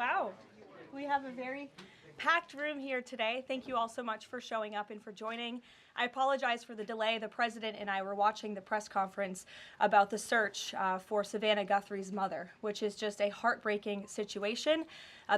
Wow, we have a very packed room here today. Thank you all so much for showing up and for joining. I apologize for the delay. The president and I were watching the press conference about the search for Savannah Guthrie's mother, which is just a heartbreaking situation.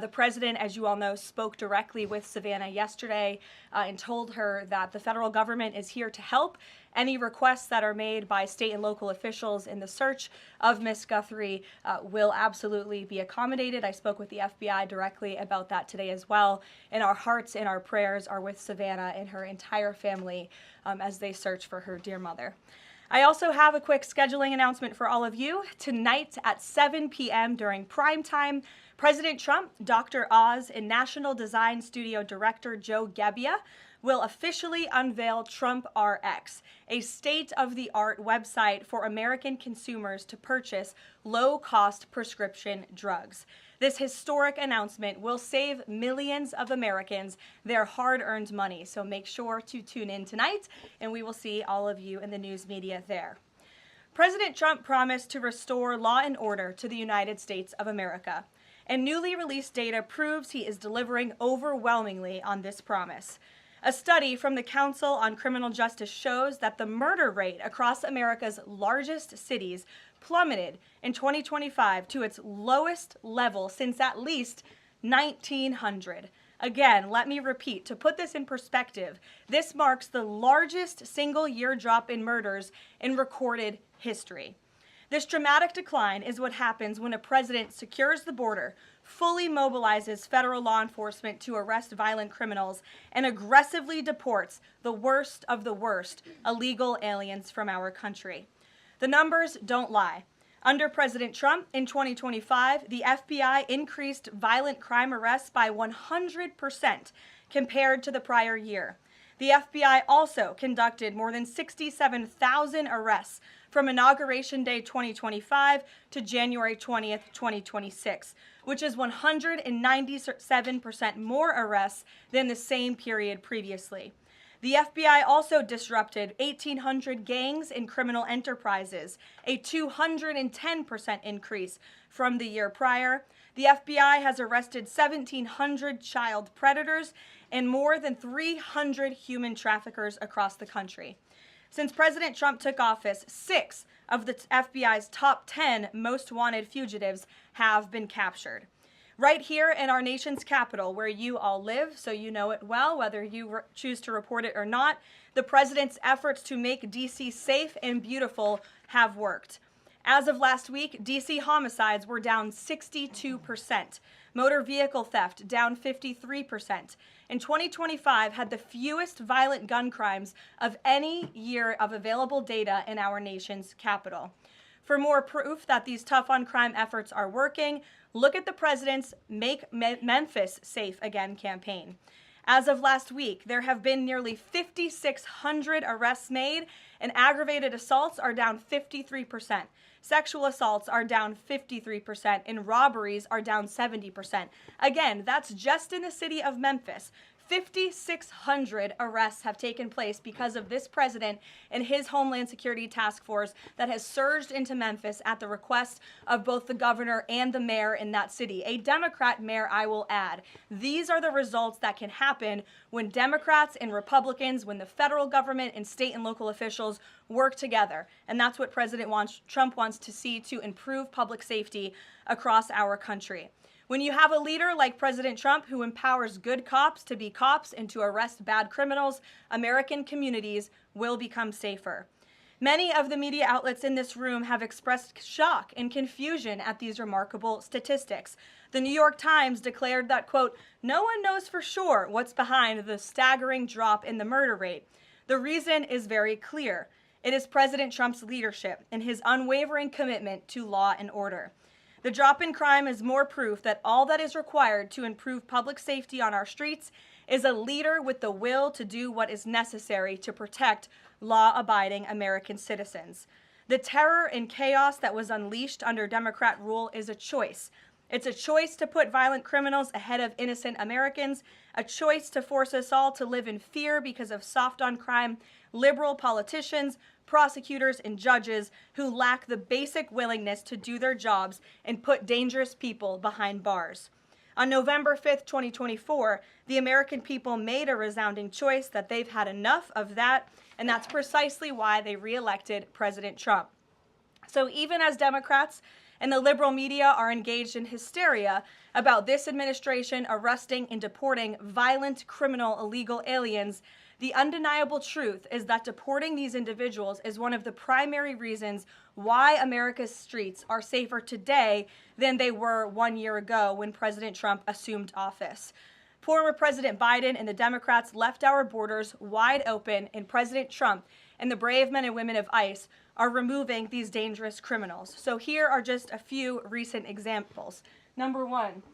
The president, as you all know, spoke directly with Savannah yesterday and told her that the federal government is here to help. Any requests that are made by state and local officials in the search of Miss Guthrie will absolutely be accommodated. I spoke with the FBI directly about that today as well. And our hearts and our prayers are with Savannah and her entire family as they search for her dear mother. I also have a quick scheduling announcement for all of you. Tonight at 7 p.m. during prime time, President Trump, Dr. Oz, and National Design Studio Director Joe Gebbia will officially unveil Trump RX, a state-of-the-art website for American consumers to purchase low-cost prescription drugs. This historic announcement will save millions of Americans their hard-earned money, so make sure to tune in tonight, and we will see all of you in the news media there. President Trump promised to restore law and order to the United States of America, and newly released data proves he is delivering overwhelmingly on this promise. A study from the Council on Criminal Justice shows that the murder rate across America's largest cities plummeted in 2025 to its lowest level since at least 1900. Again, let me repeat, to put this in perspective, this marks the largest single-year drop in murders in recorded history. This dramatic decline is what happens when a president secures the border, fully mobilizes federal law enforcement to arrest violent criminals, and aggressively deports the worst of the worst illegal aliens from our country. The numbers don't lie. Under President Trump in 2025, the FBI increased violent crime arrests by 100% compared to the prior year. The FBI also conducted more than 67,000 arrests from Inauguration Day 2025 to January 20th, 2026, which is 197% more arrests than the same period previously. The FBI also disrupted 1,800 gangs and criminal enterprises, a 210% increase from the year prior. The FBI has arrested 1,700 child predators and more than 300 human traffickers across the country. Since President Trump took office, 6 of the FBI's top 10 most wanted fugitives have been captured. Right here in our nation's capital, where you all live, so you know it well, whether you choose to report it or not, the president's efforts to make D.C. safe and beautiful have worked. As of last week, D.C. homicides were down 62%, motor vehicle theft down 53%, and 2025 had the fewest violent gun crimes of any year of available data in our nation's capital. For more proof that these tough-on-crime efforts are working, look at the president's Make Memphis Safe Again campaign. As of last week, there have been nearly 5,600 arrests made, and aggravated assaults are down 53%. Sexual assaults are down 53%, and robberies are down 70%. Again, that's just in the city of Memphis. 5,600 arrests have taken place because of this president and his Homeland Security Task Force that has surged into Memphis at the request of both the governor and the mayor in that city. A Democrat mayor, I will add. These are the results that can happen when Democrats and Republicans, when the federal government and state and local officials work together. And that's what Trump wants to see to improve public safety across our country. When you have a leader like President Trump who empowers good cops to be cops and to arrest bad criminals, American communities will become safer. Many of the media outlets in this room have expressed shock and confusion at these remarkable statistics. The New York Times declared that, quote, "No one knows for sure what's behind the staggering drop in the murder rate. The reason is very clear. It is President Trump's leadership and his unwavering commitment to law and order. The drop in crime is more proof that all that is required to improve public safety on our streets is a leader with the will to do what is necessary to protect law-abiding American citizens. The terror and chaos that was unleashed under Democrat rule is a choice. It's a choice to put violent criminals ahead of innocent Americans, a choice to force us all to live in fear because of soft-on-crime liberal politicians, prosecutors, and judges who lack the basic willingness to do their jobs and put dangerous people behind bars. On November 5th, 2024, the American people made a resounding choice that they've had enough of that, and that's precisely why they re-elected President Trump. So even as Democrats and the liberal media are engaged in hysteria about this administration arresting and deporting violent, criminal, illegal aliens, the undeniable truth is that deporting these individuals is one of the primary reasons why America's streets are safer today than they were 1 year ago when President Trump assumed office. Former President Biden and the Democrats left our borders wide open, and President Trump and the brave men and women of ICE are removing these dangerous criminals. So here are just a few recent examples. Number one,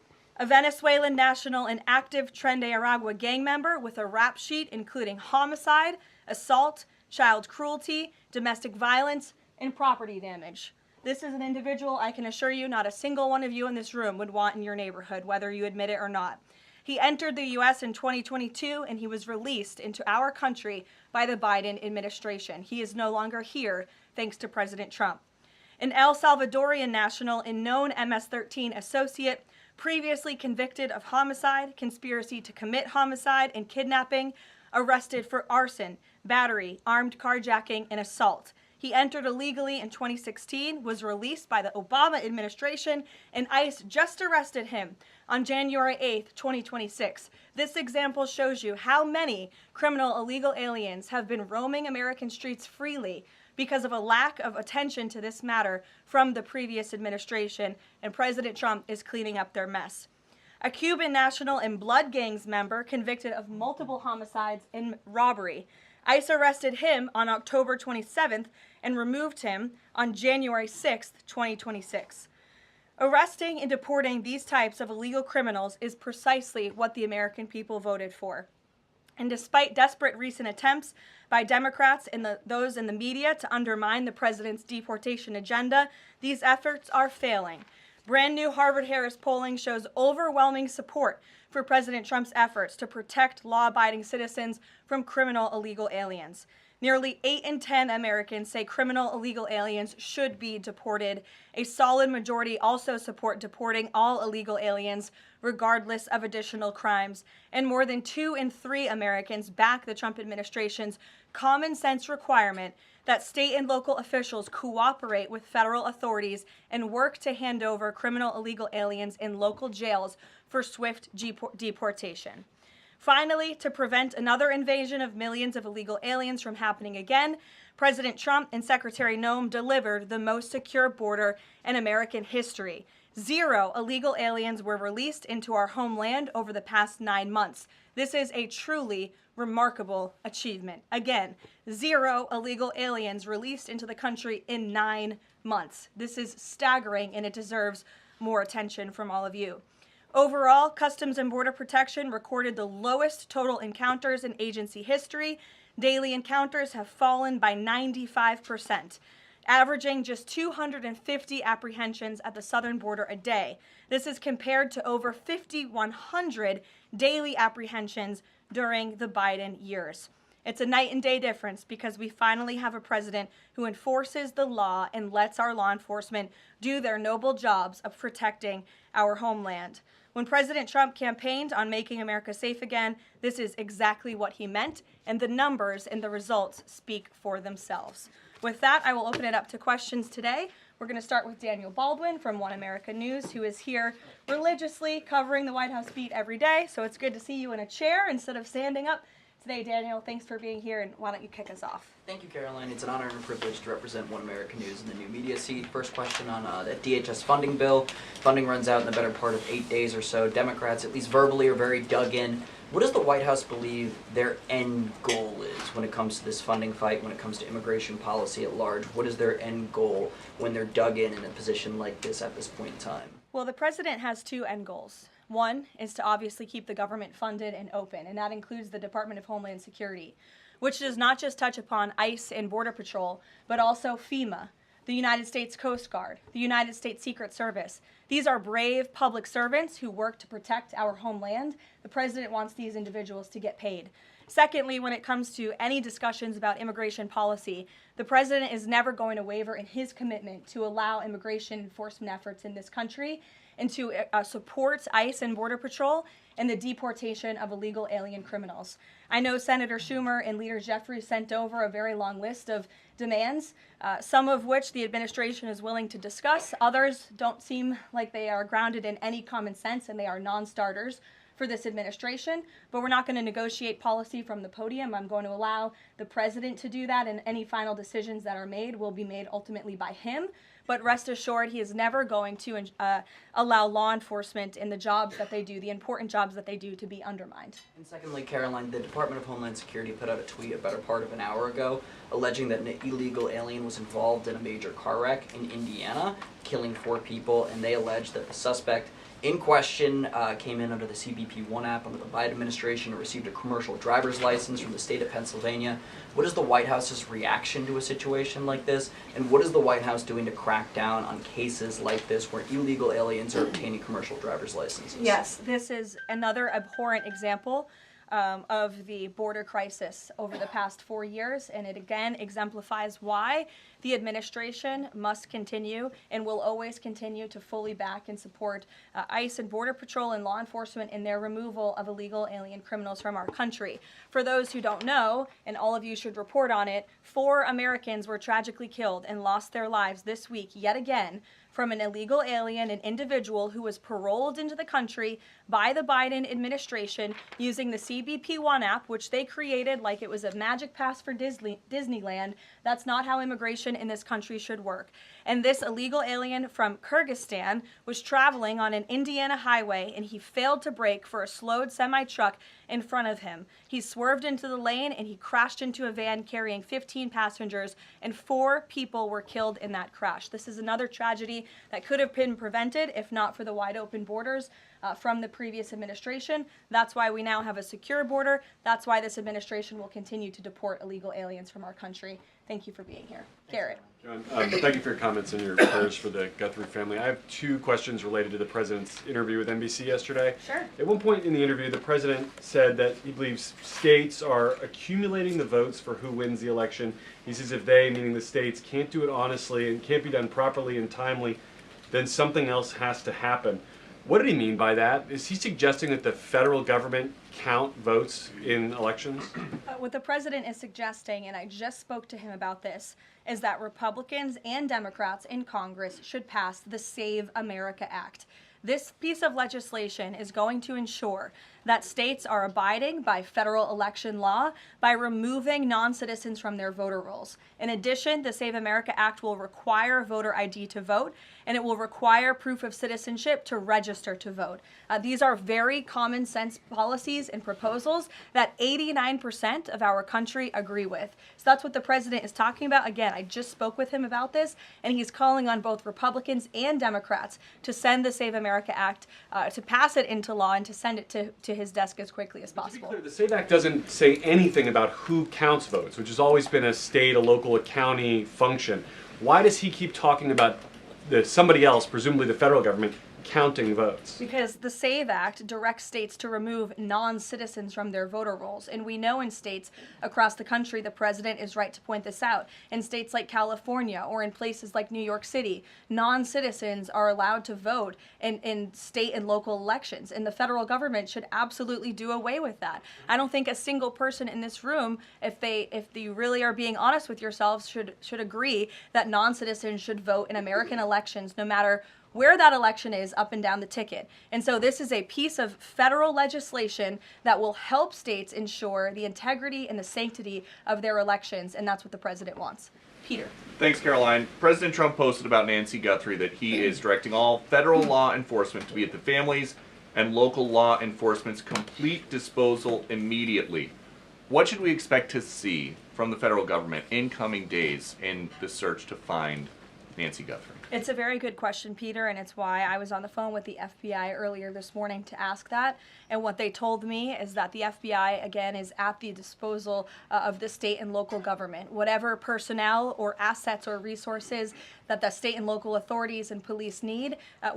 a Venezuelan national and active Tren de Aragua gang member with a rap sheet including homicide, assault, child cruelty, domestic violence, and property damage. This is an individual I can assure you not a single one of you in this room would want in your neighborhood, whether you admit it or not. He entered the U.S. in 2022, and he was released into our country by the Biden administration. He is no longer here, thanks to President Trump. An El Salvadorian national and known MS-13 associate, previously convicted of homicide, conspiracy to commit homicide, and kidnapping, arrested for arson, battery, armed carjacking, and assault. He entered illegally in 2016, was released by the Obama administration, and ICE just arrested him on January 8th, 2026. This example shows you how many criminal illegal aliens have been roaming American streets freely because of a lack of attention to this matter from the previous administration, and President Trump is cleaning up their mess. A Cuban national and blood gangs member convicted of multiple homicides and robbery. ICE arrested him on October 27th and removed him on January 6th, 2026. Arresting and deporting these types of illegal criminals is precisely what the American people voted for. And despite desperate recent attempts by Democrats and those in the media to undermine the president's deportation agenda, these efforts are failing. Brand new Harvard-Harris polling shows overwhelming support for President Trump's efforts to protect law-abiding citizens from criminal illegal aliens. Nearly 8 in 10 Americans say criminal illegal aliens should be deported. A solid majority also support deporting all illegal aliens, regardless of additional crimes. And more than 2 in 3 Americans back the Trump administration's common sense requirement that state and local officials cooperate with federal authorities and work to hand over criminal illegal aliens in local jails for swift deportation. Finally, to prevent another invasion of millions of illegal aliens from happening again, President Trump and Secretary Noem delivered the most secure border in American history. 0 illegal aliens were released into our homeland over the past 9 months. This is a truly remarkable achievement. Again, 0 illegal aliens released into the country in 9 months. This is staggering, and it deserves more attention from all of you. Overall, Customs and Border Protection recorded the lowest total encounters in agency history. Daily encounters have fallen by 95%, averaging just 250 apprehensions at the southern border a day. This is compared to over 5,100 daily apprehensions during the Biden years. It's a night and day difference because we finally have a president who enforces the law and lets our law enforcement do their noble jobs of protecting our homeland. When President Trump campaigned on making America safe again, this is exactly what he meant, and the numbers and the results speak for themselves. With that, I will open it up to questions today. We're going to start with Daniel Baldwin from One America News, who is here religiously covering the White House beat every day. So it's good to see you in a chair instead of standing up today, Daniel. Thanks for being here, and why don't you kick us off? Thank you, Karoline. It's an honor and a privilege to represent One America News in the new media seat. First question on the DHS funding bill. Funding runs out in the better part of 8 days or so. Democrats, at least verbally, are very dug in. What does the White House believe their end goal is when it comes to this funding fight, when it comes to immigration policy at large? What is their end goal when they're dug in a position like this at this point in time? Well, the president has 2 end goals. One is to obviously keep the government funded and open, and that includes the Department of Homeland Security, which does not just touch upon ICE and Border Patrol, but also FEMA, the United States Coast Guard, the United States Secret Service. These are brave public servants who work to protect our homeland. The president wants these individuals to get paid. Secondly, when it comes to any discussions about immigration policy, the president is never going to waver in his commitment to allow immigration enforcement efforts in this country. and to support ICE and Border Patrol in the deportation of illegal alien criminals. I know Senator Schumer and Leader Jeffries sent over a very long list of demands, some of which the administration is willing to discuss. Others don't seem like they are grounded in any common sense, and they are non-starters for this administration. But we're not going to negotiate policy from the podium. I'm going to allow the president to do that, and any final decisions that are made will be made ultimately by him. But rest assured, he is never going to allow law enforcement in the jobs that they do, the important jobs that they do, to be undermined. And secondly, Karoline, the Department of Homeland Security put out a tweet a better part of an hour ago alleging that an illegal alien was involved in a major car wreck in Indiana, killing 4 people, and they allege that the suspect in question came in under the CBP-1 app under the Biden administration and received a commercial driver's license from the state of Pennsylvania. What is the White House's reaction to a situation like this? And what is the White House doing to crack down on cases like this where illegal aliens are obtaining commercial driver's licenses? Yes, this is another abhorrent example of the border crisis over the past 4 years, and it again exemplifies why the administration must continue and will always continue to fully back and support ICE and Border Patrol and law enforcement in their removal of illegal alien criminals from our country. For those who don't know, and all of you should report on it, 4 Americans were tragically killed and lost their lives this week yet again from an illegal alien, an individual who was paroled into the country by the Biden administration using the CBP-1 app, which they created like it was a magic pass for Disneyland. That's not how immigration in this country should work. And this illegal alien from Kyrgyzstan was traveling on an Indiana highway, and he failed to brake for a slowed semi-truck in front of him. He swerved into the lane, and he crashed into a van carrying 15 passengers, and 4 people were killed in that crash. This is another tragedy that could have been prevented if not for the wide open borders from the previous administration. That's why we now have a secure border. That's why this administration will continue to deport illegal aliens from our country. Thank you for being here. Garrett. John, thank you for your comments and your prayers for the Guthrie family. I have 2 questions related to the president's interview with NBC yesterday. Sure. At one point in the interview, the president said that he believes states are accumulating the votes for who wins the election. He says if they, meaning the states, can't do it honestly and can't be done properly and timely, then something else has to happen. What did he mean by that? Is he suggesting that the federal government count votes in elections? What the president is suggesting, and I just spoke to him about this, is that Republicans and Democrats in Congress should pass the Save America Act. This piece of legislation is going to ensure that states are abiding by federal election law by removing non-citizens from their voter rolls. In addition, the Save America Act will require voter ID to vote, and it will require proof of citizenship to register to vote. These are very common sense policies and proposals that 89% of our country agree with. So that's what the president is talking about. Again, I just spoke with him about this, and he's calling on both Republicans and Democrats to send the Save America Act, to pass it into law and to send it to his desk as quickly as possible. To be clear, the SAVE Act doesn't say anything about who counts votes, which has always been a state, a local, a county function. Why does he keep talking about somebody else, presumably the federal government, counting votes? Because the SAVE Act directs states to remove non-citizens from their voter rolls. And we know in states across the country, the president is right to point this out, in states like California or in places like New York City, non-citizens are allowed to vote in state and local elections. And the federal government should absolutely do away with that. I don't think a single person in this room, if you really are being honest with yourselves, should agree that non-citizens should vote in American elections, no matter where that election is up and down the ticket. And so this is a piece of federal legislation that will help states ensure the integrity and the sanctity of their elections, and that's what the president wants. Peter. Thanks, Caroline. President Trump posted about Nancy Guthrie that he is directing all federal law enforcement to be at the families and local law enforcement's complete disposal immediately. What should we expect to see from the federal government in coming days in the search to find Nancy Guthrie? It's a very good question, Peter, and it's why I was on the phone with the FBI earlier this morning to ask that. And what they told me is that the FBI, again, is at the disposal of the state and local government. Whatever personnel or assets or resources that the state and local authorities and police need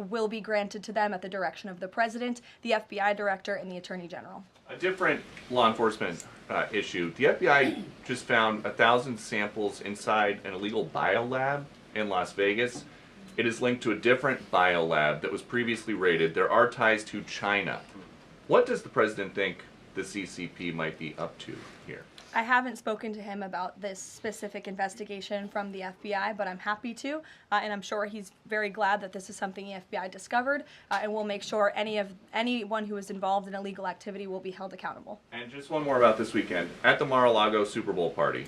will be granted to them at the direction of the president, the FBI director, and the attorney general. A different law enforcement issue. The FBI just found 1,000 samples inside an illegal biolab in Las Vegas. It is linked to a different biolab that was previously raided. There are ties to China. What does the president think the CCP might be up to here? I haven't spoken to him about this specific investigation from the FBI, but I'm happy to, and I'm sure he's very glad that this is something the FBI discovered, and we'll make sure anyone who is involved in illegal activity will be held accountable. And just one more about this weekend. At the Mar-a-Lago Super Bowl party,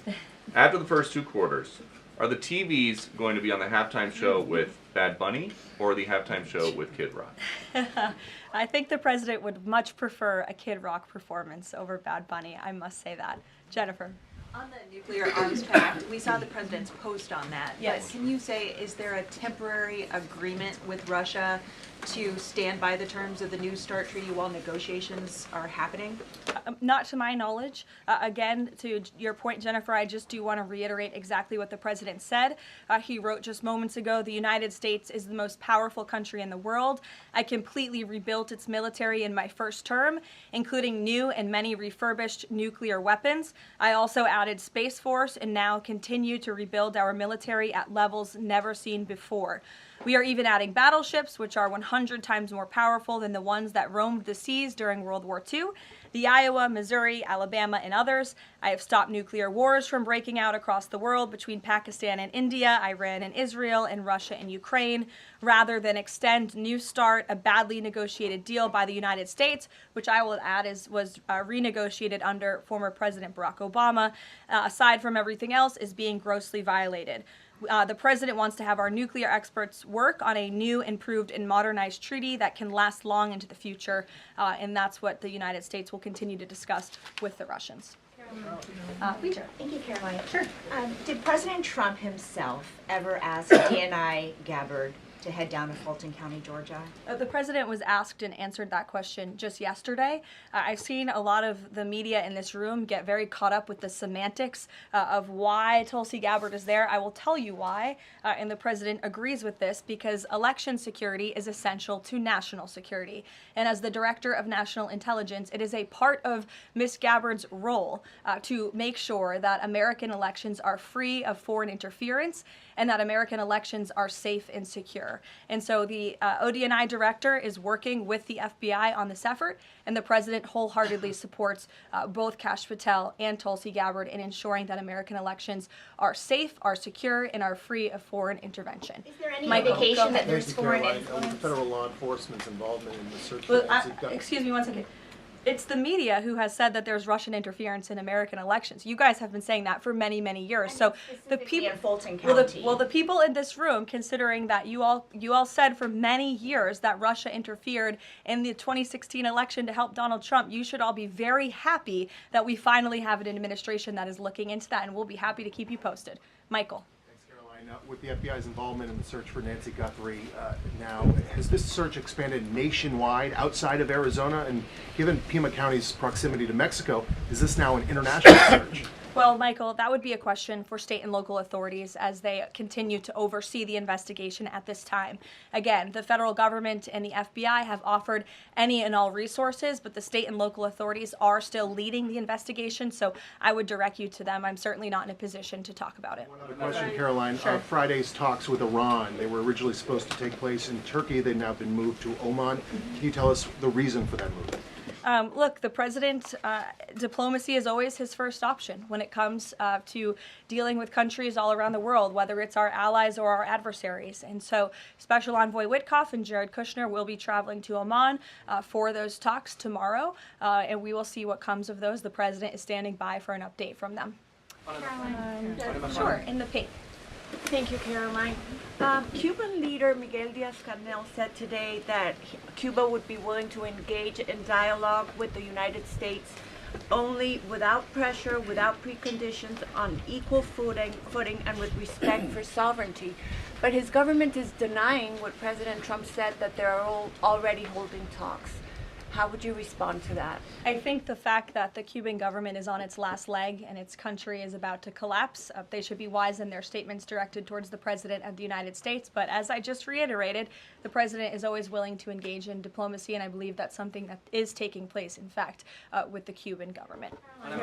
after the first 2 quarters, are the TVs going to be on the halftime show with Bad Bunny or the halftime show with Kid Rock? I think the president would much prefer a Kid Rock performance over Bad Bunny, I must say that. Jennifer. On the nuclear arms pact, we saw the president's post on that. Yes. But can you say, is there a temporary agreement with Russia to stand by the terms of the New START treaty while negotiations are happening? Not to my knowledge. Again, to your point, Jennifer, I just do want to reiterate exactly what the president said. He wrote just moments ago, the United States is the most powerful country in the world. I completely rebuilt its military in my first term, including new and many refurbished nuclear weapons. I also added Space Force and now continue to rebuild our military at levels never seen before. We are even adding battleships, which are 100 times more powerful than the ones that roamed the seas during World War II. The Iowa, Missouri, Alabama, and others. I have stopped nuclear wars from breaking out across the world between Pakistan and India, Iran and Israel, and Russia and Ukraine, rather than extend New START, a badly negotiated deal by the United States, which I will add was renegotiated under former President Barack Obama, aside from everything else, is being grossly violated. The president wants to have our nuclear experts work on a new, improved, and modernized treaty that can last long into the future, and that's what the United States will continue to discuss with the Russians. Peter. Thank you, Caroline. Sure. Did President Trump himself ever ask DNI Gabbard to head down to Fulton County, Georgia? The president was asked and answered that question just yesterday. I've seen a lot of the media in this room get very caught up with the semantics of why Tulsi Gabbard is there. I will tell you why, and the president agrees with this, because election security is essential to national security. And as the director of national intelligence, it is a part of Ms. Gabbard's role to make sure that American elections are free of foreign interference and that American elections are safe and secure. And so the ODNI director is working with the FBI on this effort, and the president wholeheartedly supports both Kash Patel and Tulsi Gabbard in ensuring that American elections are safe, are secure, and are free of foreign intervention. Is there any Michael, indication that Thank there's you, foreign Caroline. influence? Federal law enforcement's involvement in the search for Well, Nancy Guthrie. excuse me one second. It's the media who has said that there's Russian interference in American elections. You guys have been saying that for many, many years. So the people in Fulton well, County. the people in this room, considering that you all said for many years that Russia interfered in the 2016 election to help Donald Trump, you should all be very happy that we finally have an administration that is looking into that, and we'll be happy to keep you posted. Michael. Thanks, Caroline. With the FBI's involvement in the search for Nancy Guthrie now, has this search expanded nationwide outside of Arizona? And given Pima County's proximity to Mexico, is this now an international search? Well, Michael, that would be a question for state and local authorities as they continue to oversee the investigation at this time. Again, the federal government and the FBI have offered any and all resources, but the state and local authorities are still leading the investigation, so I would direct you to them. I'm certainly not in a position to talk about it. One other question, Caroline. Sure. Friday's talks with Iran, they were originally supposed to take place in Turkey. They've now been moved to Oman. Can you tell us the reason for that move? Look, the president, diplomacy is always his first option when it comes to dealing with countries all around the world, whether it's our allies or our adversaries. And so Special Envoy Witkoff and Jared Kushner will be traveling to Oman for those talks tomorrow, and we will see what comes of those. The president is standing by for an update from them. Sure, in the pink. Thank you, Caroline. Cuban leader Miguel Diaz-Canel said today that Cuba would be willing to engage in dialogue with the United States only without pressure, without preconditions, on equal footing and with respect for sovereignty. But his government is denying what President Trump said, that they are already holding talks. How would you respond to that? I think the fact that the Cuban government is on its last leg and its country is about to collapse, they should be wise in their statements directed towards the President of the United States. But as I just reiterated, the President is always willing to engage in diplomacy, and I believe that's something that is taking place, in fact, with the Cuban government.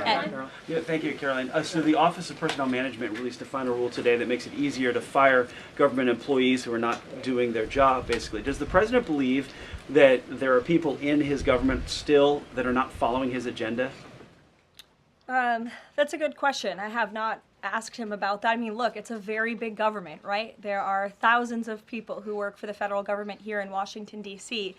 Ed? Yeah, thank you, Caroline. So the Office of Personnel Management released a final rule today that makes it easier to fire government employees who are not doing their job, basically. Does the President believe that there are people in his government still that are not following his agenda? That's a good question. I have not asked him about that. I mean, look, it's a very big government, right? There are thousands of people who work for the federal government here in Washington, D.C.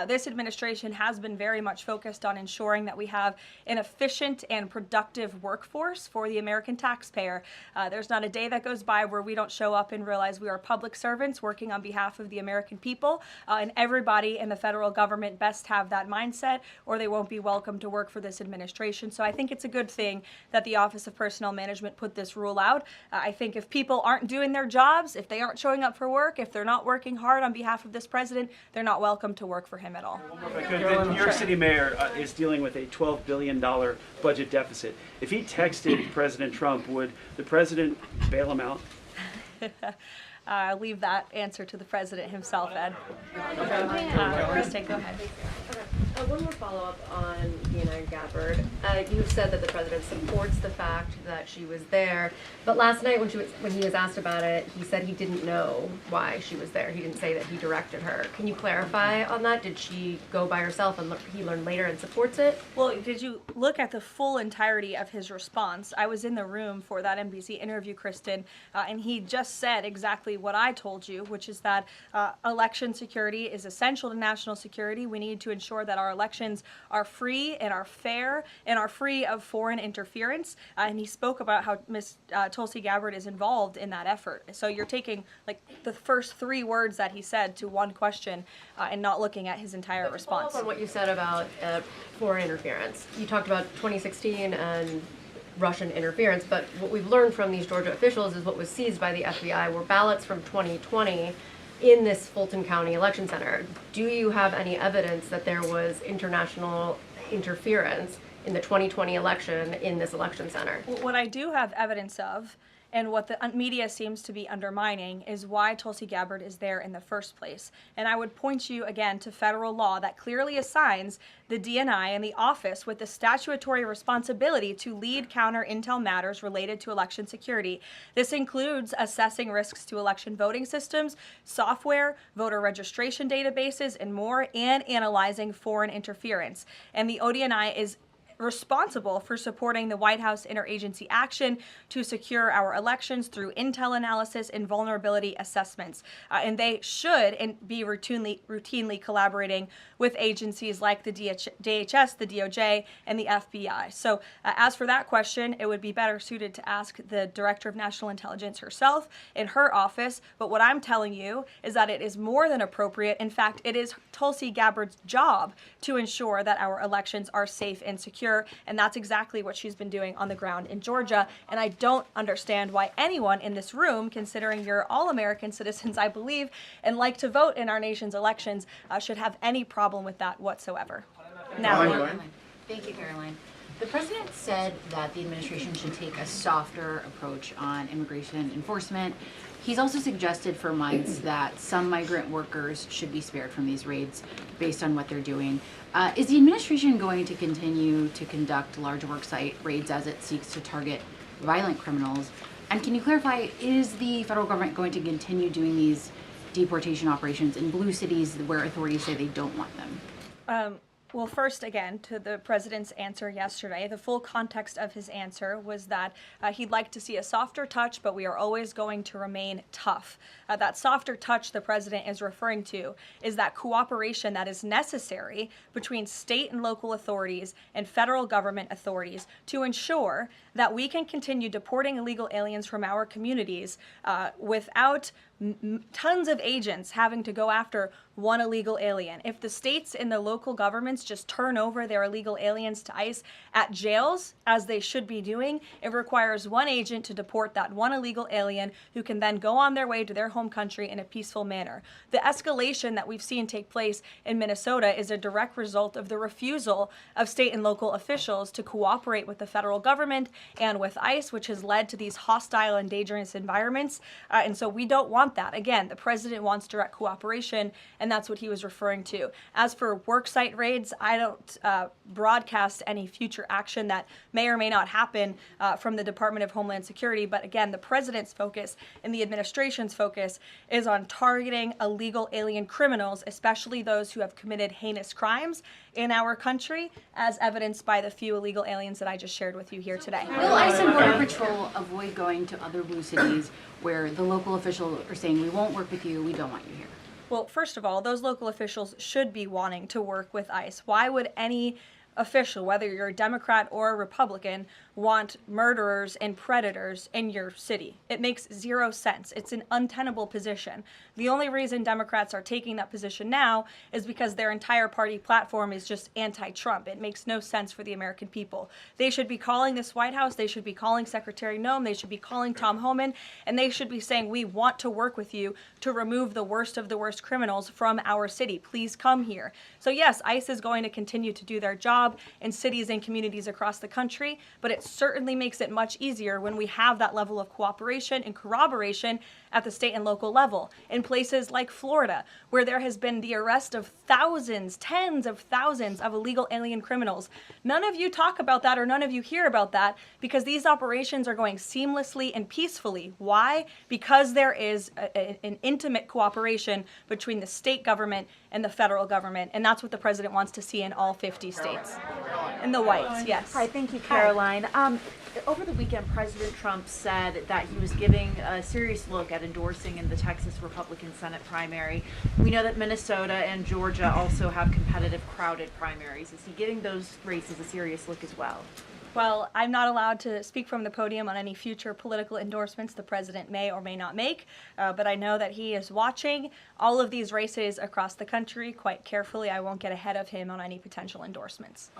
This administration has been very much focused on ensuring that we have an efficient and productive workforce for the American taxpayer. There's not a day that goes by where we don't show up and realize we are public servants working on behalf of the American people, and everybody in the federal government best have that mindset, or they won't be welcome to work for this administration. So I think it's a good thing that the Office of Personnel Management put this rule out. I think if people aren't doing their jobs, if they aren't showing up for work, if they're not working hard on behalf of this president, they're not welcome to work for him at all. The New York City mayor is dealing with a $12 billion budget deficit. If he texted President Trump, would the president bail him out? I'll leave that answer to the president himself, Ed. Kristen, go ahead. One more follow-up on Deanna Gabbard. You've said that the president supports the fact that she was there, but last night when he was asked about it, he said he didn't know why she was there. He didn't say that he directed her. Can you clarify on that? Did she go by herself and he learned later and supports it? Well, did you look at the full entirety of his response? I was in the room for that NBC interview, Kristen, and he just said exactly what I told you, which is that election security is essential to national security. We need to ensure that our elections are free and are fair and are free of foreign interference. And he spoke about how Ms. Tulsi Gabbard is involved in that effort. So you're taking like the first three words that he said to one question and not looking at his entire response. On what you said about foreign interference, you talked about 2016 and Russian interference, but what we've learned from these Georgia officials is what was seized by the FBI were ballots from 2020 in this Fulton County election center. Do you have any evidence that there was international interference in the 2020 election in this election center? What I do have evidence of, and what the media seems to be undermining, is why Tulsi Gabbard is there in the first place. And I would point you again to federal law that clearly assigns the DNI and the office with the statutory responsibility to lead counter intel matters related to election security. This includes assessing risks to election voting systems, software, voter registration databases, and more, and analyzing foreign interference. And the ODNI is responsible for supporting the White House interagency action to secure our elections through intel analysis and vulnerability assessments. And they should be routinely collaborating with agencies like the DHS, the DOJ, and the FBI. So as for that question, it would be better suited to ask the Director of National Intelligence herself in her office. But what I'm telling you is that it is more than appropriate. In fact, it is Tulsi Gabbard's job to ensure that our elections are safe and secure. And that's exactly what she's been doing on the ground in Georgia. And I don't understand why anyone in this room, considering you're all American citizens, I believe, and like to vote in our nation's elections, should have any problem with that whatsoever. Now, Thank you, Caroline. The president said that the administration should take a softer approach on immigration enforcement. He's also suggested for months that some migrant workers should be spared from these raids based on what they're doing. Is the administration going to continue to conduct large worksite raids as it seeks to target violent criminals? And can you clarify, is the federal government going to continue doing these deportation operations in blue cities where authorities say they don't want them? Well, first, again, to the president's answer yesterday, the full context of his answer was that he'd like to see a softer touch, but we are always going to remain tough. That softer touch the president is referring to is that cooperation that is necessary between state and local authorities and federal government authorities to ensure that we can continue deporting illegal aliens from our communities without tons of agents having to go after one illegal alien. If the states and the local governments just turn over their illegal aliens to ICE at jails, as they should be doing, it requires one agent to deport that one illegal alien who can then go on their way to their home country in a peaceful manner. The escalation that we've seen take place in Minnesota is a direct result of the refusal of state and local officials to cooperate with the federal government and with ICE, which has led to these hostile and dangerous environments. And so we don't want that. Again, the president wants direct cooperation, and that's what he was referring to. As for worksite raids, I don't broadcast any future action that may or may not happen from the Department of Homeland Security. But again, the president's focus and the administration's focus is on targeting illegal alien criminals, especially those who have committed heinous crimes in our country, as evidenced by the few illegal aliens that I just shared with you here today. Will ICE and Border Patrol avoid going to other blue cities where the local officials are saying, we won't work with you, we don't want you here? Well, first of all, those local officials should be wanting to work with ICE. Why would any official, whether you're a Democrat or a Republican, want murderers and predators in your city? It makes zero sense. It's an untenable position. The only reason Democrats are taking that position now is because their entire party platform is just anti-Trump. It makes no sense for the American people. They should be calling this White House, they should be calling Secretary Noem, they should be calling Tom Homan, and they should be saying, we want to work with you to remove the worst of the worst criminals from our city. Please come here. So yes, ICE is going to continue to do their job in cities and communities across the country, but it certainly makes it much easier when we have that level of cooperation and corroboration at the state and local level. In places like Florida, where there has been the arrest of thousands, tens of thousands of illegal alien criminals. None of you talk about that, or none of you hear about that, because these operations are going seamlessly and peacefully. Why? Because there is an intimate cooperation between the state government and the federal government, and that's what the president wants to see in all 50 states. In the whites, yes. Hi, thank you, Caroline. Over the weekend, President Trump said that he was giving a serious look at endorsing in the Texas Republican Senate primary. We know that Minnesota and Georgia also have competitive, crowded primaries. Is he giving those races a serious look as well? Well, I'm not allowed to speak from the podium on any future political endorsements the president may or may not make, but I know that he is watching all of these races across the country quite carefully. I won't get ahead of him on any potential endorsements.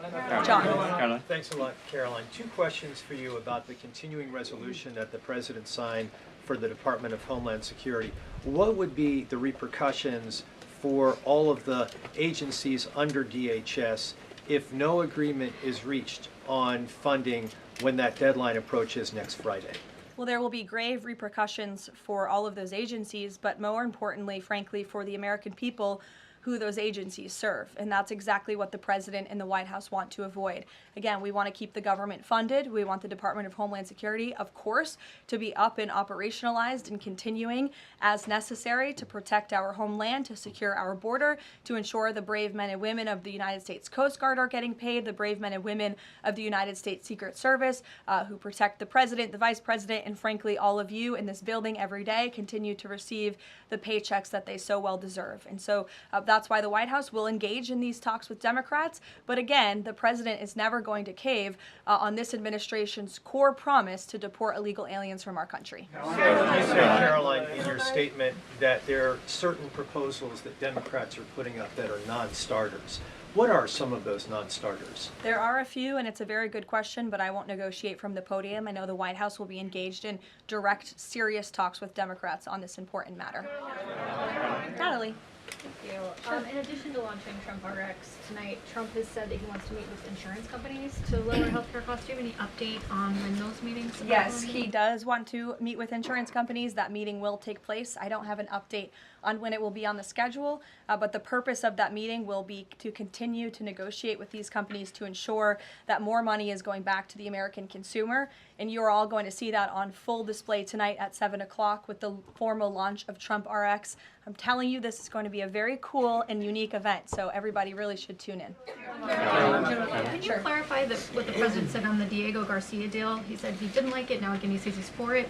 John. Caroline. Thanks a lot, Caroline. Two questions for you about the continuing resolution that the president signed for the Department of Homeland Security. What would be the repercussions for all of the agencies under DHS if no agreement is reached on funding when that deadline approaches next Friday? Well, there will be grave repercussions for all of those agencies, but more importantly, frankly, for the American people who those agencies serve. And that's exactly what the president and the White House want to avoid. Again, we want to keep the government funded. We want the Department of Homeland Security, of course, to be up and operationalized and continuing as necessary to protect our homeland, to secure our border, to ensure the brave men and women of the United States Coast Guard are getting paid, the brave men and women of the United States Secret Service who protect the president, the vice president, and frankly, all of you in this building every day continue to receive the paychecks that they so well deserve. And so that's why the White House will engage in these talks with Democrats. But again, the president is never going to cave on this administration's core promise to deport illegal aliens from our country. You said, Caroline, in your statement that there are certain proposals that Democrats are putting up that are non-starters. What are some of those non-starters? There are a few, and it's a very good question, but I won't negotiate from the podium. I know the White House will be engaged in direct, serious talks with Democrats on this important matter. Natalie. Thank you. In addition to launching Trump RX tonight, Trump has said that he wants to meet with insurance companies to lower healthcare costs. Do you have any update on when those meetings are Yes, he does want to meet with insurance companies. That meeting will take place. I don't have an update on when it will be on the schedule, but the purpose of that meeting will be to continue to negotiate with these companies to ensure that more money is going back to the American consumer. And you're all going to see that on full display tonight at 7 o'clock with the formal launch of Trump RX. I'm telling you, this is going to be a very cool and unique event, so everybody really should tune in. Can you clarify what the president said on the Diego Garcia deal? He said he didn't like it, now again he says he's for it.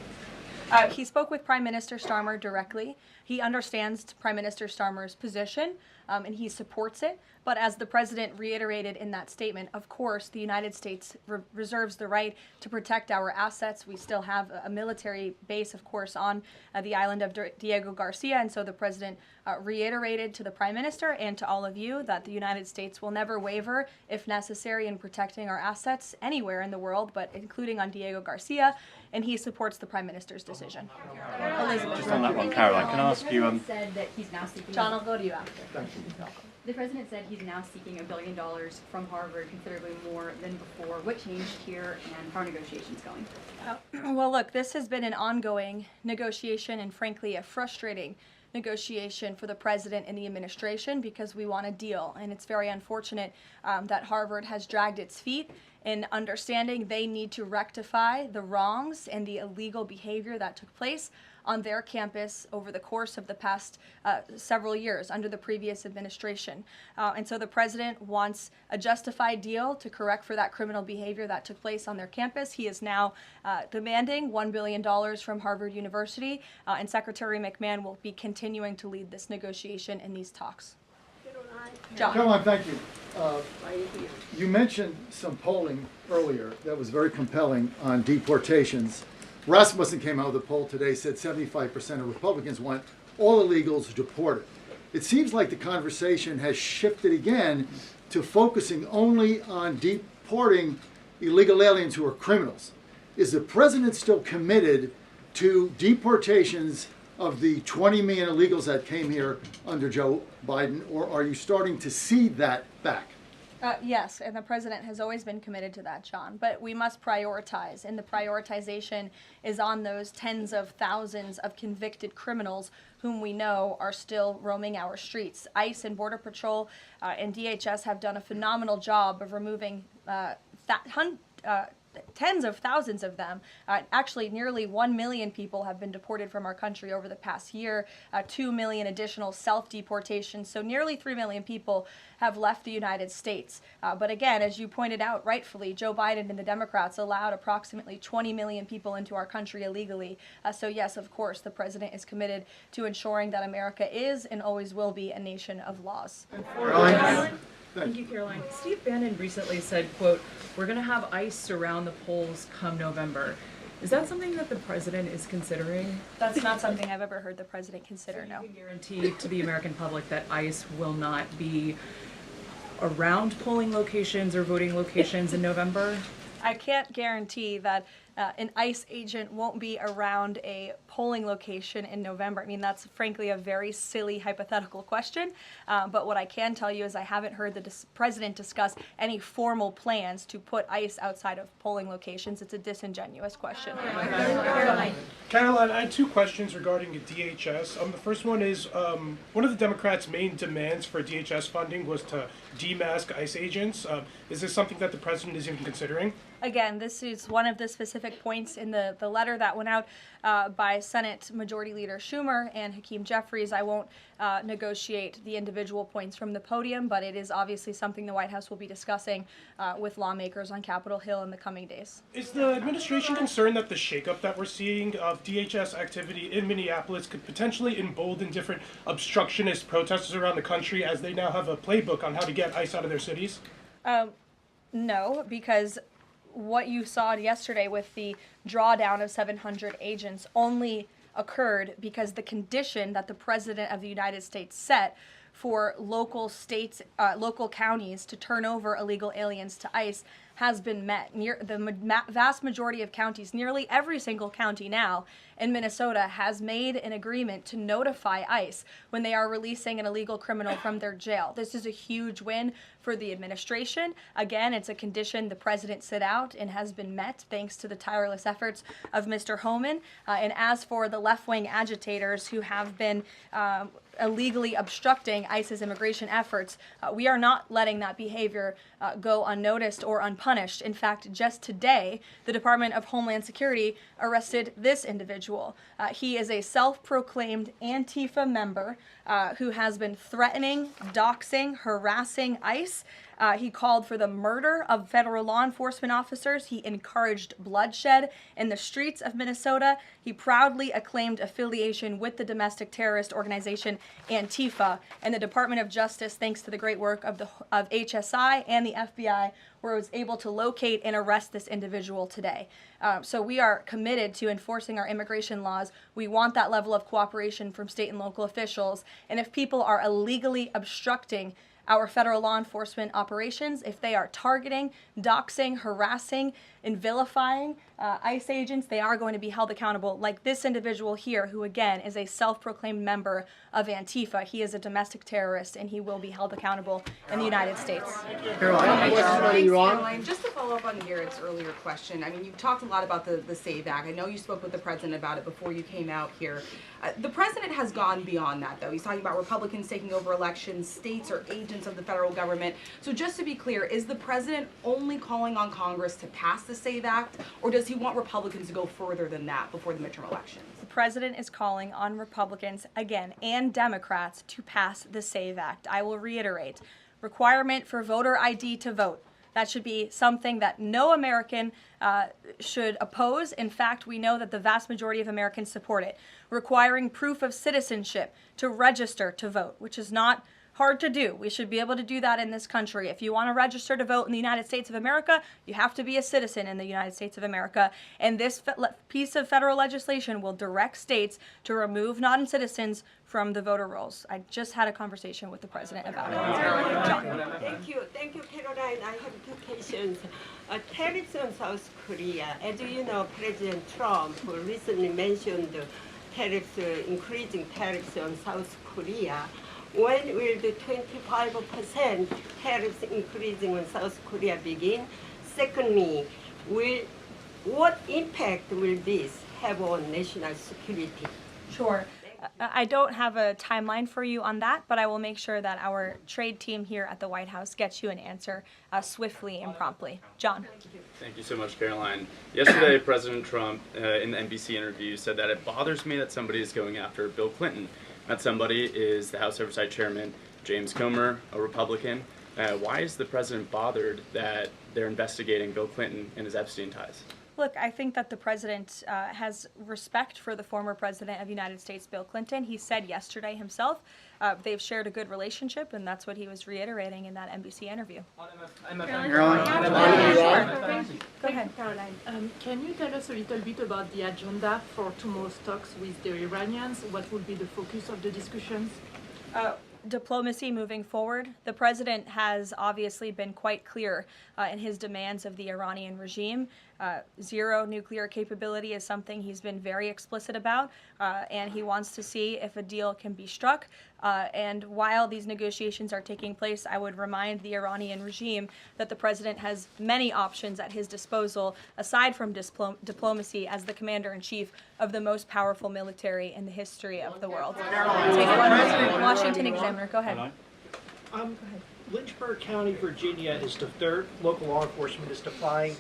He spoke with Prime Minister Starmer directly. He understands Prime Minister Starmer's position, and he supports it. But as the president reiterated in that statement, of course, the United States reserves the right to protect our assets. We still have a military base, of course, on the island of Diego Garcia. And so the president reiterated to the prime minister and to all of you that the United States will never waver, if necessary, in protecting our assets anywhere in the world, but including on Diego Garcia. And he supports the prime minister's decision. Elizabeth. Just on that one, Caroline, can I ask you? Said that he's now seeking. John, I'll go to you after. Thank you. The president said he's now seeking $1 billion from Harvard, considerably more than before. What changed here, and how are negotiations going? Well, look, this has been an ongoing negotiation and, frankly, a frustrating negotiation for the president and the administration because we want a deal. And it's very unfortunate that Harvard has dragged its feet in understanding they need to rectify the wrongs and the illegal behavior that took place on their campus over the course of the past several years under the previous administration. And so the president wants a justified deal to correct for that criminal behavior that took place on their campus. He is now demanding $1 billion from Harvard University, and Secretary McMahon will be continuing to lead this negotiation and these talks. John. Caroline, thank you. You mentioned some polling earlier that was very compelling on deportations. Rasmussen came out with a poll today, said 75% of Republicans want all illegals deported. It seems like the conversation has shifted again to focusing only on deporting illegal aliens who are criminals. Is the president still committed to deportations of the 20 million illegals that came here under Joe Biden, or are you starting to see that back? Yes, and the president has always been committed to that, John. But we must prioritize, and the prioritization is on those tens of thousands of convicted criminals whom we know are still roaming our streets. ICE and Border Patrol and DHS have done a phenomenal job of removing tens of thousands of them. Actually, nearly 1 million people have been deported from our country over the past year, 2 million additional self-deportations. So nearly 3 million people have left the United States. But again, as you pointed out rightfully, Joe Biden and the Democrats allowed approximately 20 million people into our country illegally. So yes, of course, the president is committed to ensuring that America is and always will be a nation of laws. Thank you, Caroline. Steve Bannon recently said, quote, "We're going to have ICE surround the polls come November." Is that something that the president is considering? That's not something I've ever heard the president consider, no. You can guarantee to the American public that ICE will not be around polling locations or voting locations in November? I can't guarantee that an ICE agent won't be around a polling location in November. I mean, that's frankly a very silly hypothetical question. But what I can tell you is I haven't heard the president discuss any formal plans to put ICE outside of polling locations. It's a disingenuous question. Caroline, I had two questions regarding DHS. The first one is, one of the Democrats' main demands for DHS funding was to demask ICE agents. Is this something that the president is even considering? Again, this is one of the specific points in the letter that went out by Senate Majority Leader Schumer and Hakeem Jeffries. I won't negotiate the individual points from the podium, but it is obviously something the White House will be discussing with lawmakers on Capitol Hill in the coming days. Is the administration concerned that the shakeup that we're seeing of DHS activity in Minneapolis could potentially embolden different obstructionist protesters around the country as they now have a playbook on how to get ICE out of their cities? No, because what you saw yesterday with the drawdown of 700 agents only occurred because the condition that the President of the United States set for local states, local counties to turn over illegal aliens to ICE has been met. The vast majority of counties, nearly every single county now in Minnesota, has made an agreement to notify ICE when they are releasing an illegal criminal from their jail. This is a huge win for the administration. Again, it's a condition the president set out and has been met thanks to the tireless efforts of Mr. Homan. And as for the left-wing agitators who have been illegally obstructing ICE's immigration efforts, we are not letting that behavior go unnoticed or unpunished. In fact, just today, the Department of Homeland Security arrested this individual. He is a self-proclaimed Antifa member who has been threatening, doxing, harassing ICE. He called for the murder of federal law enforcement officers. He encouraged bloodshed in the streets of Minnesota. He proudly acclaimed affiliation with the domestic terrorist organization Antifa. And the Department of Justice, thanks to the great work of HSI and the FBI, was able to locate and arrest this individual today. So we are committed to enforcing our immigration laws. We want that level of cooperation from state and local officials. And if people are illegally obstructing our federal law enforcement operations, if they are targeting, doxing, harassing, and vilifying ICE agents, they are going to be held accountable, like this individual here, who again is a self-proclaimed member of Antifa. He is a domestic terrorist, and he will be held accountable in the United States. Caroline, just to follow up on Garrett's earlier question, I mean, you've talked a lot about the SAVE Act. I know you spoke with the president about it before you came out here. The president has gone beyond that, though. He's talking about Republicans taking over elections, states are agents of the federal government. So just to be clear, is the president only calling on Congress to pass the SAVE Act, or does he want Republicans to go further than that before the midterm elections? The president is calling on Republicans, again, and Democrats to pass the SAVE Act. I will reiterate, requirement for voter ID to vote. That should be something that no American should oppose. In fact, we know that the vast majority of Americans support it. Requiring proof of citizenship to register to vote, which is not hard to do. We should be able to do that in this country. If you want to register to vote in the United States of America, you have to be a citizen in the United States of America. And this piece of federal legislation will direct states to remove non-citizens from the voter rolls. I just had a conversation with the president about it. Thank you, Caroline. I have two questions. Tariffs on South Korea. As you know, President Trump recently mentioned increasing tariffs on South Korea. When will the 25% tariffs increasing on South Korea begin? Secondly, what impact will this have on national security? Sure. I don't have a timeline for you on that, but I will make sure that our trade team here at the White House gets you an answer swiftly and promptly. John. Thank you so much, Caroline. Yesterday, President Trump, in the NBC interview, said that it bothers me that somebody is going after Bill Clinton. That somebody is the House Oversight Chairman, James Comer, a Republican. Why is the president bothered that they're investigating Bill Clinton and his Epstein ties? Look, I think that the president has respect for the former president of the United States, Bill Clinton. He said yesterday himself they've shared a good relationship, and that's what he was reiterating in that NBC interview. Caroline. Go ahead. Caroline, can you tell us a little bit about the agenda for tomorrow's talks with the Iranians? What will be the focus of the discussions? Diplomacy moving forward. The president has obviously been quite clear in his demands of the Iranian regime. Zero nuclear capability is something he's been very explicit about, and he wants to see if a deal can be struck. And while these negotiations are taking place, I would remind the Iranian regime that the president has many options at his disposal, aside from diplomacy, as the commander-in-chief of the most powerful military in the history of the world. Take one Washington Examiner. Go ahead. Lynchburg County, Virginia is the third local law enforcement is defying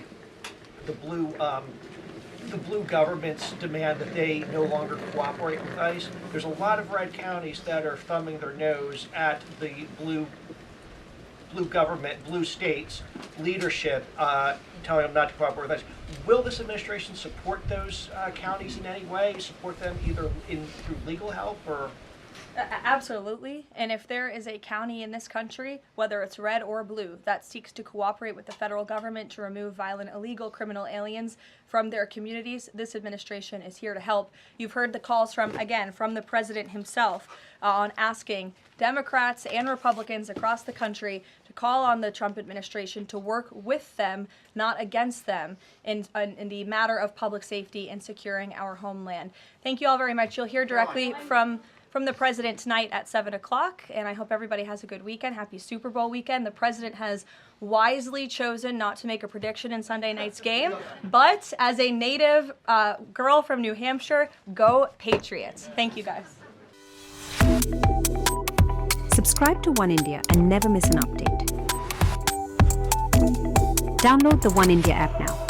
the blue government's demand that they no longer cooperate with ICE. There's a lot of red counties that are thumbing their nose at the blue government, blue states leadership, telling them not to cooperate with ICE. Will this administration support those counties in any way? Support them either through legal help or? Absolutely. And if there is a county in this country, whether it's red or blue, that seeks to cooperate with the federal government to remove violent, illegal criminal aliens from their communities, this administration is here to help. You've heard the calls from the president himself on asking Democrats and Republicans across the country to call on the Trump administration to work with them, not against them, in the matter of public safety and securing our homeland. Thank you all very much. You'll hear directly from the president tonight at 7 o'clock, and I hope everybody has a good weekend. Happy Super Bowl weekend. The president has wisely chosen not to make a prediction in Sunday night's game, but as a native girl from New Hampshire, go Patriots. Thank you, guys. Subscribe to One India and never miss an update. Download the One India app now.